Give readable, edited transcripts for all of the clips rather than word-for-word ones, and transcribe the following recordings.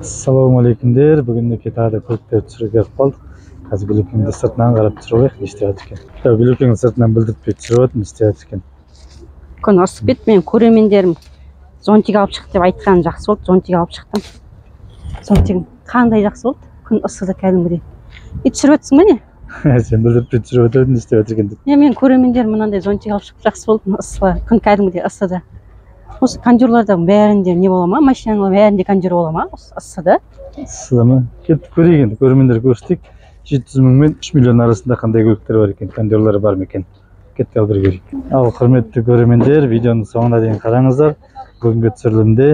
Assalamu alaikumдер. Бүгінгі тағы да көліктер түсіруге келіп қалдық. Қазір Гүлекеңді сыртынан қарап түсіріп алайық, не істеп жатыр екен. Гүлекеңді сыртынан білдіртпей түсіріп жатыр, не істеп жатыр екен. Күн ысып кетті, мен көрермендерім зонтик алып шық деп айтқан жақсы болды. Зонтик алып шықтым. Зонтигім қандай жақсы болды. Күн ысыды кәдімгідей. Түсіріп жатсың ба не? Сен білдіртпей түсіріп жатырдың, не істеп жатыр екен деп. Мен көрермендерім мынандай зонтик алып шығып жақсы болды. Ысыла, күн кәдімгідей ысыды. Осы кондерлардың бәрінде не бола ма? Машинаның бәрінде кондер бола ма? Ысыды. Ысыды ма? Кеттік көрейік енді, көрермендер көрсетейік. 700 мың мен 3 миллион арасында қандай көліктер бар екен, кондерлары бар ма екен? Кеттік ал бір көрейік. Ал құрметті көрермендер, видеоның соңына дейін қараңыздар. Бүгінгі түсірілімде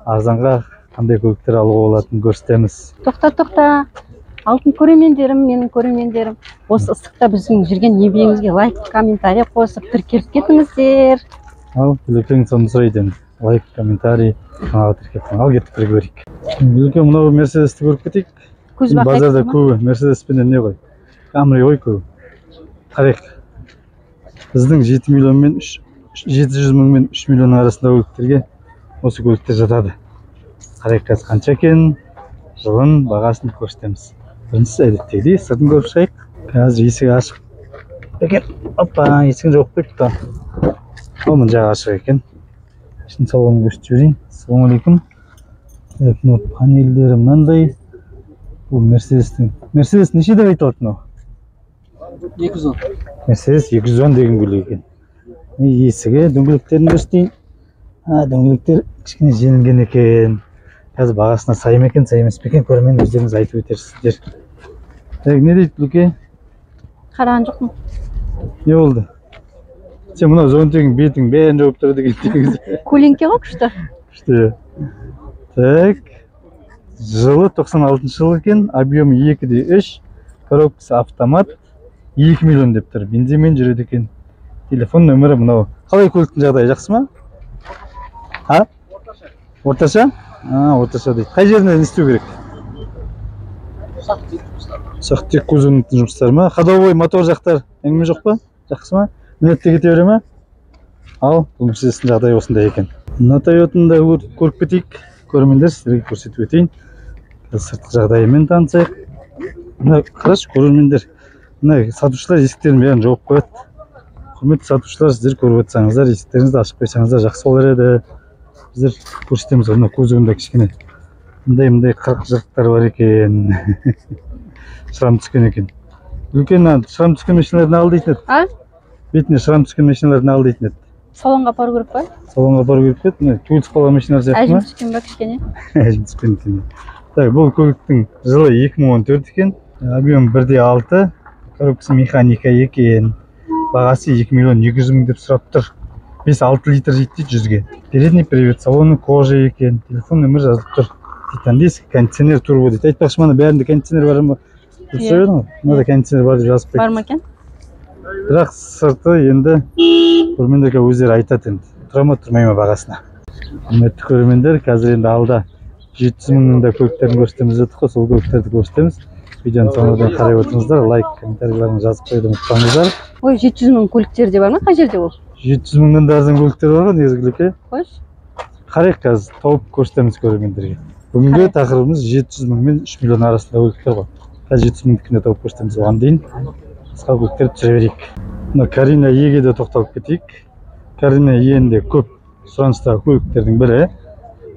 арзанға қандай көліктер алуға болатынын көрсетеміз. Тоқта. Алтын көрермендерім, менің көрермендерім. Осы ыстықта біздің жүрген еңбегімізге лайк, комментарий қосып тіркеліп кетіңіздер. Ал Гүлекең соны сұрайды енді. Лайк, комментарий, каналға тіркеліп. Ал кеттік бір көрейік. Гүлекең, мынау Мерседесті көріп кетейік. Базарда көбі Мерседеспенен не ғой? Камри ғой көбі. Қарайық. Біздің 700 мың мен 3 миллион арасында көліктерге осы көліктер жатады. Қарайық қазір қанша екен? Жылын бағасын көрсетеміз. Біріншісі әдеттегідей сыртын көріп шығайық. Қазір есігі ашық екен. Опа, есігін жоқ қойыпты. Ол мына жағы ашық екен. Ішін салонын көрсетіп жіберейін. Ассалауму алейкум. Панельдері мынандай. Бұл Мерседес неше деп айтылады мынау? 210. Мерседес 210 деген көлік екен. Есігі, дөңгелектерін көрсетейін. Дөңгелектер кішкене желінген екен. Қазір бағасына сай ма екен, сай емес пе екен, көрермен өздеріңіз айтып өтерсіздер. Не дейді Гүлеке? Қараған жоқпын. Не болды? Сен мынау зонтигің бетің бәрін жауып тұр деген. Көлеңке ғой күшті. Күшті. Так. Жылы 96 жыл екен, объемы 2,3, коробкасы автомат, 2 миллион деп тұр. Бензинмен жүреді екен. Телефон нөмірі мынау. Қалай көліктің жағдайы жақсы ма? Орташа? Орташа дейді. Қай жеріне не істеу керек? Ұсақ тек кузовының жұмыстары ма? Ходовой мотор жақтар әңгіме жоқ па? Жақсы ма? Минетте кете бере ма? Ал, бұл Мерседестің жағдайы осындай екен. Мына Тойотаны да көріп кетейік. Көрермендер сіздерге көрсетіп өтейін. Сыртқы жағдайымен танысайық. Мына қарашы көрермендер. Мына сатушылар есіктерін бәрін жауып қояды. Құрметті сатушылар, сіздер көріп отырсаңыздар, есіктеріңізді ашып қойсаңыздар жақсы болар еді. Біздер көрсетеміз, мына кузовында кішкене мындай қырық жыртықтар бар екен. Шрам түскен екен. Үлкен шрам түскен машиналарды ал дейтін еді. Бетіне шрам түскен машиналарды ал дейтін еді. Салонға апару керек па? Салонға апару керек пе? Мына туылысып қалған машиналар сияқты ма? Әжім түскен ба кішкене? Әжім түскен екен. Так, бұл көліктің жылы 2014 екен. Объем 1,6, коробкасы механика екен. Бағасы 2 миллион 200 мың деп сұрап тұр. 5-6 литр жейді 100-ге. Передний привет, салоны кожа екен. Телефон нөмір жазылып тұр. Титандис, кондиционер турбо дейді. Айтпақшы мана бәрінде кондиционер бар ма? Мынада кондиционер бар деп жазып қойды. Бар ма екен? Бірақ сырты енді көрермендерге өздері айтады енді. Тұра ма тұрмай ма бағасына. Құрметті көрермендер, қазір енді алда 700 мыңның да көліктерін көрсетеміз дедік қой, сол көліктерді көрсетеміз. Видеоны соңына дейін қарай отырыңыздар, лайк, комментарийлеріңізді жазып қоюды ұмытпаңыздар. Ой, 700 мың көліктер де бар ма? Қай жерде ол? 700 мыңнан да арзан көліктер бар ғой негізі Гүлеке. Қойшы. Қарайық қазір тауып көрсетеміз көрермендерге. Бүгінгі тақырыбымыз 700 мың мен 3 миллион арасында көліктер ғой. Қазір 700 мыңдікіне тауып көрсетеміз, оған дейін қысқа көліктерді түсіре берейік. Мына Карина Е-ге де тоқталып кетейік. Карина Е-нде көп сұраныстағы көліктердің бірі.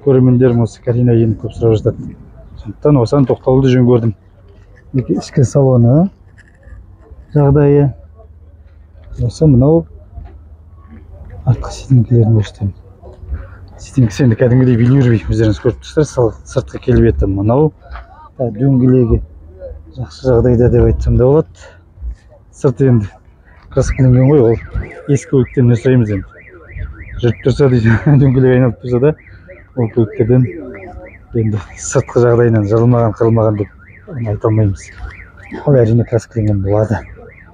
Көрермендерім осы Карина Е-ні көп сұрап жатады. Сондықтан осыған тоқталуды жөн көрдім. Ішкі салоны жағдайы. Осы мынау артқы сидеңкілерін көрсетемін. Сидеңкісі енді кәдімгідей велюровый, өздеріңіз көріп тұрсыздар, сыртқы келбеті мынау. Дөңгелегі жақсы жағдайда деп айтсам да болады. Сырты енді краскіленген ғой, ол ескі көліктен не сұраймыз енді. Жүріп тұрса дейді, дөңгелек айналып тұрса да, ол көліктерден енді сыртқы жағдайынан жырылмаған, қырылмаған деп айта алмаймыз. Ол әрине краскіленген болады.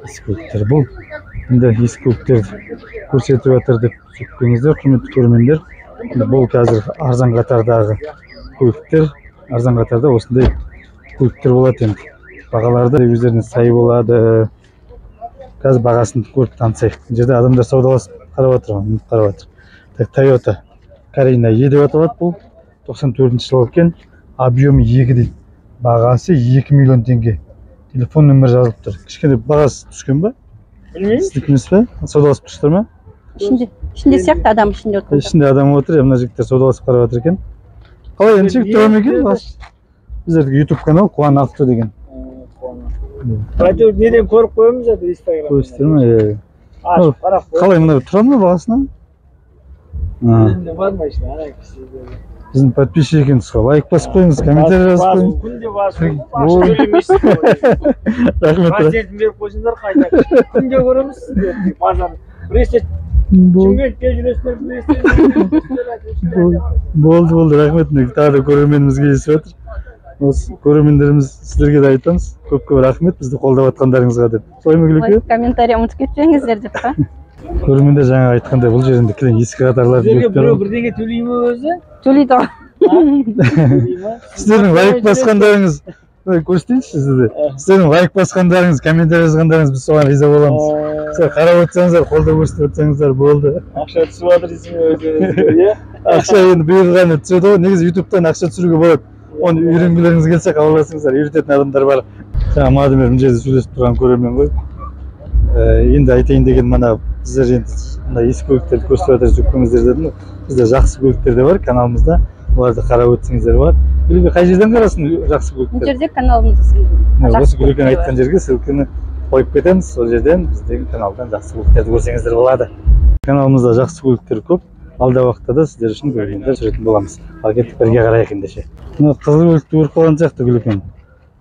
Ескі көліктер бұл. Енді ескі көліктерді көрсетіп жатыр деп сөкпеңіздер, құрметті көрермендер. Бұл қазір арзан қатардағы көліктер, арзан қатарда осындай көліктер болады енді. Бағаларды өздеріне сай болады. Қазір бағасын көріп танысайық. Бұл жерде адамдар саудаласып қарап жатыр. Toyota Карина Е деп аталады бұл. 94 жыл екен. объемы 2 дейді. Бағасы 2 миллион теңге. Телефон нөмірі жазылып тұр. Кішкене бағасы түскен ба? Білмеймін. Сіздікі емес пе? Саудаласып тұрсыздар ма? Ішінде сияқты адам ішінде отыр. Ішінде адам отыр, мына жігіттер саудаласып қарап жатыр екен. Қалай енді жігіт тұрам екен? Біздердегі YouTube канал Қуан Авто деген. Әйтеуір неден көріп қоямыз жатыр Инстаграмда. Көрсіздер ме? Ашып қарап қой. Қалай мына тұра ма бағасына? Енді бар ма ішінде ана кісі. Біздің подписчик екенсіз ғой. Лайк басып қойыңыз, комментарий жазып қойыңыз. Күнде басып. Ақша төлемейсіз ғой. Рахмет. Пациентін беріп қойсыңдар қайта. Күнде көреміз сіздерді. Базар. Біресе Шымкентте жүресіздер, біресе. Болды, рахмет. Тағы да көрерменіміз кездесіп жатыр. Осы көрермендеріміз сіздерге де айтамыз. Көп рахмет бізді қолдап жатқандарыңызға деп. Солай ма Гүлеке? Лайк, комментарий ұмытып кетпеңіздер деп па. Көрермендер жаңа айтқандай бұл жерінде кілең ескі қатарлар Сіздерге біреу бірдеңе төлей ме өзі? Төлейді ғой. Сіздердің лайк басқандарыңыз, көрсетейінші сізді. Сіздердің лайк басқандарыңыз, комментарий жазғандарыңыз біз соған риза боламыз. Сіздер қарап отырсаңыздар, қолдау көрсетіп отырсаңыздар болды. Ақша түсіп жатыр дейсің өзіңізге, иә? Ақша енді бұйырғаны түседі ғой. Негізі ютубтан ақша түсіруге болады. Оны үйренгілеріңіз келсе хабарласыңыздар, үйрететін адамдар бар. Жаңа мадамер мына жерде сөйлесіп тұрған көрермен ғой. Енді айтайын деген мына сіздер енді мына ескі көліктерді көрсетіп жатырсыз, өкпеңіздер дедім. Бізде жақсы көліктер де бар каналымызда. Оларды қарап өтсеңіздер болады. Гүлеке қай жерден қарасын жақсы Бұл көліктер? жерде каналымызда. Осы Гүлекенің айтқан жерге ссылканы қойып кетеміз. Сол жерден біздің каналдан жақсы көліктерді көрсеңіздер болады. Каналымызда жақсы көліктер көп. Алда уақытта да сіздер үшін көргендер түсіретін боламыз. Ал кеттік бірге қарайық ендеше. Мына қызыл көлікті көріп қалған сияқты Гүлекен.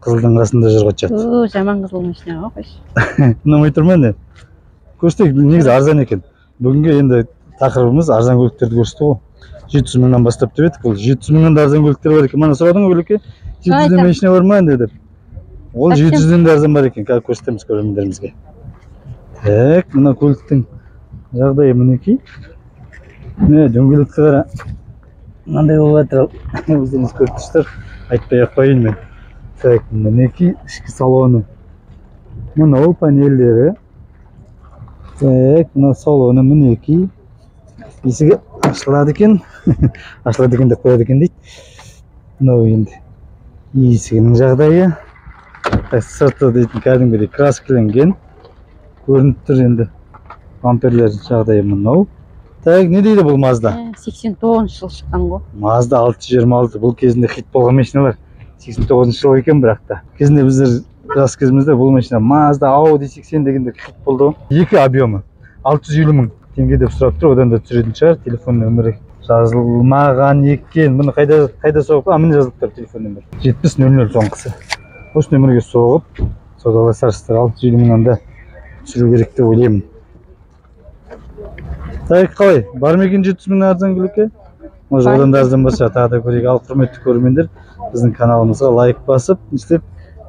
Қызылдың қасында жүр ғой. Жаман қызыл машина ғой қойшы. Ұнамай тұр ма не? Көрсетейік, негізі арзан екен. Бүгінгі енді тақырыбымыз арзан көліктерді көрсету ғой. 700 мыңнан бастап деп едік. Ол 700 мыңнан да арзан көліктер бар екен. Мана сұрадың ғой Гүлеке? 700-ден машина бар ма енді деп. Ол 700-ден де арзан бар екен. Қазір көрсетеміз көрермендерімізге. Так, мына көліктің жағдайы мінекей. Не, дөңгелекті қара. Мынандай болып жатыр. Өздеріңіз көріп тұрсыздар. Айтпай-ақ қояйын мен. Так, мінекей ішкі салоны. Мынау панельдері. Так, мынау салоны мінекей. Есігі ашылады екен. Ашылады екен деп қояды екен дейді. Мынау енді есігінің жағдайы. Сырты дейтін кәдімгідей краскіленген. Көрініп тұр енді. Бамперлер жағдайы мынау. Так, не дейді бұл Mazda? 89 жыл шыққан ғой. Mazda 626. Бұл кезінде хит болған машиналар. 89 жыл екен бірақ та. Кезінде біздер жас кезімізде бұл машина Mazda Audi 80 дегенде хит болды. Екі объемы 650 мың теңге деп сұрап тұр. Одан да түсіретін шығар. Телефон нөмірі жазылмаған екен. Бұны қайда соғып? Міне жазылып тұр телефон нөмірі. 7000 соңғысы. Осы нөмірге соғып саудаласарсыздар. 650 мыңнан да түсіру керек деп ойлаймын. Так, қалай? Бар ма екен 700 мыңнан арзан Гүлеке? Может, одан да арзан болса тағы да көрейік. Ал құрметті көрермендер, біздің каналымызға лайк басып, істеп,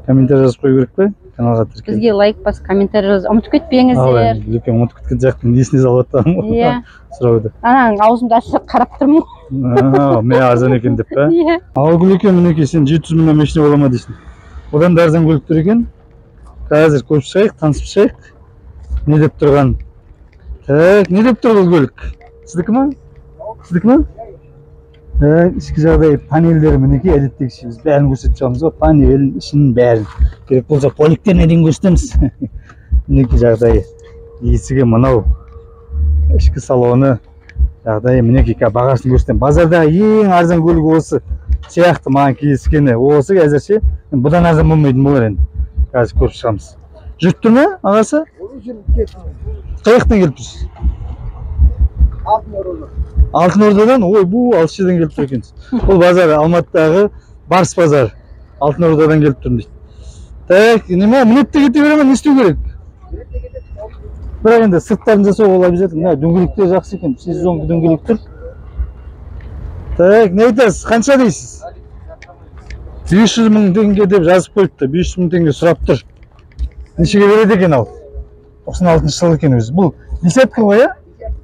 комментарий жазып қою керек пе? Каналға тіркеліп. Бізге лайк басып, комментарий жазып, ұмытып кетпеңіздер. Гүлеке ұмытып кеткен сияқтымын, есіне салып жатқаным ғой. Иә. Сұрауды. Анаң аузымды ашып қарап тұрмын. Мен арзан екен деп пе? Иә. Ал Гүлеке, мінекей сен 700 мыңнан машина бола ма дейсің? Одан да арзан көліктер екен. Қазір көріп шығайық, танысып шығайық. Не деп тұрған? Так, не деп тұр бұл көлік? Сіздікі ма? Сіздікі ма? Так, ішкі жағдай панельдері мінекей әдеттегіше біз бәрін көрсетіп шығамыз ғой. Панелін, ішінің бәрін. Керек болса поликтеріне дейін көрсетеміз. Мінекей жағдайы. Есігі мынау. Ішкі салоны. Жағдайы мінекей бағасын көрсетемін. Базардағы ең арзан көлік осы. Сияқты маған келіскені. Осы әзірше бұдан арзан болмайтын болар енді. Қазір көріп шығамыз. Жүріп тұр ма, ағасы? Қаяқтан келіп тұрсыз? Алтын Ордадан? Ой, бұл алыс жерден келіп тұр екенсіз. Бұл базар Алматыдағы Барс базар. Алтын Ордадан келіп тұр дейді. Так, неме, мінетте кете беремін, не істеу керек? Бірақ енді сырттарын жасау ол обязательно. Дөңгелектер жақсы екен, сезонғы дөңгелек тұр. Так, не айтасыз? Қанша дейсіз? 500 мың теңге деп жазып қойыпты. 500 мың теңге сұрап тұр. Нешеге береді екен ал? 96 жыл екен өзі. Бұл десятка ғой, иә?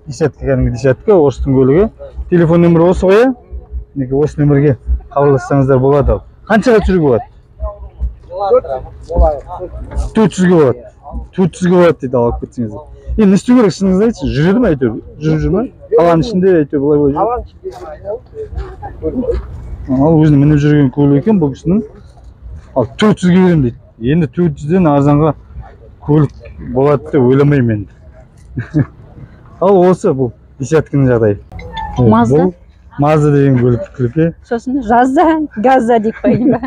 Десятка, кәдімгі десятка, орыстың көлігі. Телефон нөмірі осы ғой, иә? Осы нөмірге хабарлассаңыздар болады ал. Қаншаға түсіруге болады? 400-ге болады. 400-ге болады дейді алып кетсеңіздер. Енді не істеу керек, шыныңызды айтсын, жүреді ме әйтеуір? Жүріп жүр ме? Қаланың ішінде әйтеуір бұлай болып жүр. Ал өзінің мініп жүрген көлік екен бұл кісінің. Ал 400-ге берем дейді. Енді 400-ден арзанға көлік болады деп ойламаймын енді. Ал осы бұл десяткінің жағдайы. Мазда? Бұл Мазда деген көлік. Сосын газда деп қойдым ба?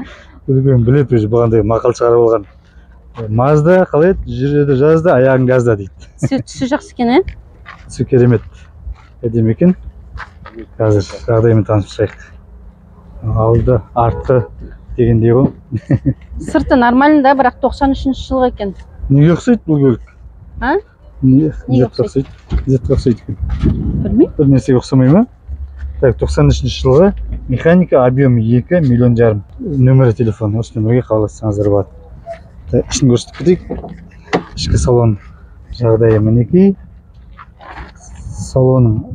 Көлігін біледі өзі бұғандай мақал шығарып алған. Мазда қалай еді? Жүреді жазда, аяғын газда дейді. Түсі жақсы екен, ә? Түсі керемет. Әдемі екен. Қазір жағдаймен танысып шығайық. Алды, артқы дегендей ғой. Сырты нормальный, бірақ 93-ші жылғы екен. Неге ұқсайды бұл көлік? А? Неге ұқсайды? Зетке ұқсайды екен. Білмеймін. Бір нәрсеге ұқсамай ма? Так, 93-ші жылғы механика, объемы 2,5 миллион. Нөмірі телефон, осы нөмірге хабарлассаңыздар болады. Ішін көрсетіп кетейік. Ішкі салон жағдайы мінекей. Салонның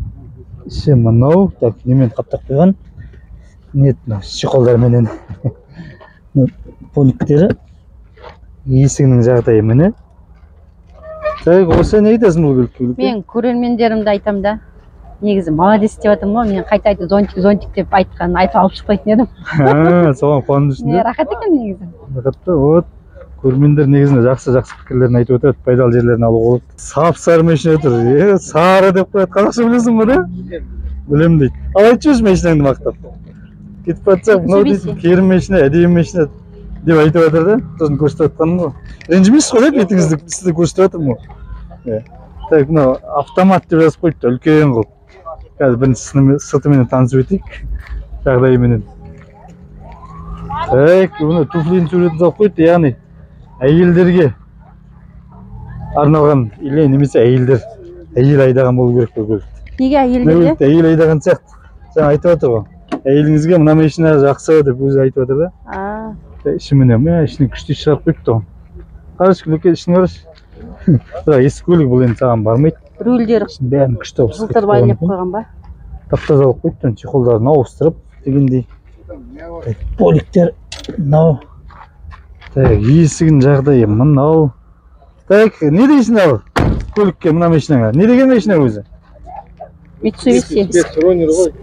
іші мынау. Так, немен қаптап қойған. Нет, шиқолдарменен поликтері. Есігінің жағдайы міне. Так, осы не айтасың бұл көлікке? Мен көрермендерімді айтам да. Негізі молодец деп атам ғой, мен қайта зонтик деп айтқан, айтып алып шықпайтын едім. Соған қуанып жүрсің. Рахат екен негізі. Рахатты, вот. Көрермендер негізінде жақсы пікірлерін айтып отырады, пайдалы жерлерін алуға болады. Сап-сары машина тұр. Сары деп қояды. Қазақша білесің ба, да? Білем дейді. Ал айтшы өз машинаңды мақтап. Кетіп жатсақ, мынау дейді, керім машина, әдемі машина деп айтып жатыр да. Сосын көрсетіп жатқаным ғой. Ренжімейсіз ғой, бетіңізді сізді көрсетіп жатырмын ғой. Так, мынау автомат деп жазып қойыпты, үлкен қылып. Қазір бірінші сыртымен танысып өтейік. Жағдайыменен. Так, бұны туфлидің суретін салып қойыпты, яғни әйелдерге арналған, или немесе әйел айдаған болу керек бұл көлік. Неге әйелдерге? Әйел айдаған сияқты. Жаңа айтып отыр ғой. Әйеліңізге мына машина жақсы деп өзі айтып отыр да. Іші міне, ішіне күшті шығарып қойыпты ғой. Қарашы көлікке ішіне қарашы. Бірақ ескі көлік бұл енді саған бармайды. Рөлдері бәрін күшті алып жылтыр байлап қойған ба? Тап-таза алып қойыпты, чехолдарын ауыстырып дегендей. Поликтер мынау. Так, есігінің жағдайы мынау. Так, не дейсің ал? Көлікке мына машинаға. Не деген машина өзі? Mitsubishi.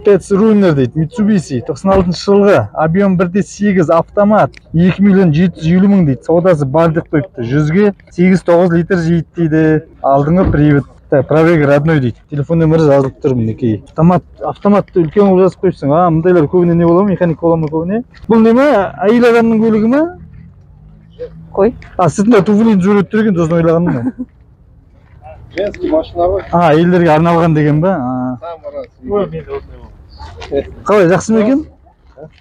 Спецруннер дейді. Mitsubishi 96 жылғы. Объем 1,8 автомат. 2 миллион 750 мың дейді. Саудасы бар деп қойыпты. 100-ге 8-9 литр жейді дейді. Алдыңғы привод. Пробег родной дейді. Телефон нөмірі жазылып тұр мінекей. Автоматты үлкен қылып жазып қойыпсың. Мұндайлар көбіне не бола ма? Механик бола ма көбіне? Бұл не ма? Әйел адамның көлігі ма? Қой. Сыртында туфлиін жүріп тұр екен, сосын ойлағаным ба? Женский машина ғой. Әйелдерге арналған деген ба? Қалай, жақсы ма екен?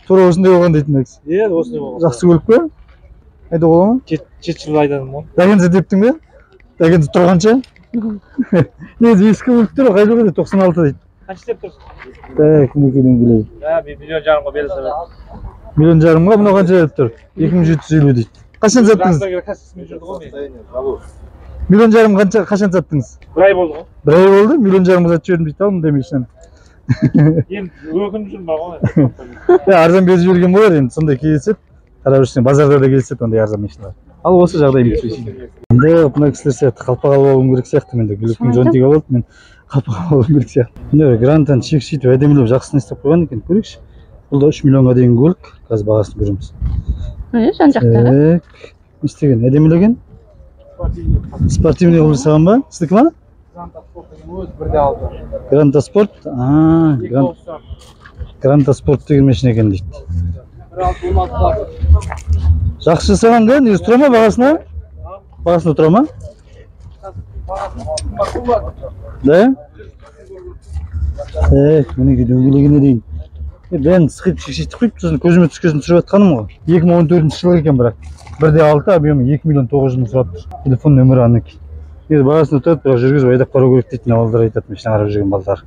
Тура осындай болған дейтін әксі. Осындай болған. Жақсы көлік пе? Айда бола ма? 7 жыл айдадым ғой. Дәгенсі дептің бе? Дәгенсі тұрғанша? Негізі ескі көліктер қай жоқ еді? 96 дейді. Қанша деп тұрсың? Так, мінекейден келейін. 1,5 миллион берілсе бе? 1,5 миллионға мынау қанша деп тұр? 2750 дейді. Қашан саттыңыз? 1,5 миллион қашан саттыңыз? Bir ay болды ғой. 1 ай болды? 1,5 миллион сатып жібердім дейді ал мұндай машинаны. Енді өкініп жүрмін ғой. Арзан беріп жіберген болар енді, сондай кездеседі. Қарап жүрсең базарда да кездеседі ондай арзан машиналар. Ал осы жағдай Mitsubishi. Мына кісілер сияқты қалпақ алып алуым керек сияқты менде. Көліктің зонтигі алып, мен қалпақ алуым керек сияқты. Міне Грантаны чек сөйтіп әдемілеп жақсысын істеп қойған екен. Көрейікші. Бұл да 3 миллионға дейін көлік. Қазір бағасын көреміз. Жан жақтағы. Не істеген? Әдемілеген? Спортивный қылып жасаған ба? Сіздікі ма? Гранта Спорт. Гранта Спорт деген машина екен дейді. Жақсы жасаған да? Негізі тұра ма бағасына? Бағасына тұра ма? Да? Мінеке дөңгелегіне дейін. Бәрін сықып шекшетіп қойып, сосын көзіме түскесін түсіріп атқаным ғой. 2014 жылы екен бірақ. 1,6 объемы 2 миллион 900 мың сұрап тұр. Телефон нөмірі анекі. Бағасына тұрады, бірақ жүргізіп айдап қарау керек дейтін ауылдар айтады, машина қарап жүрген балдар.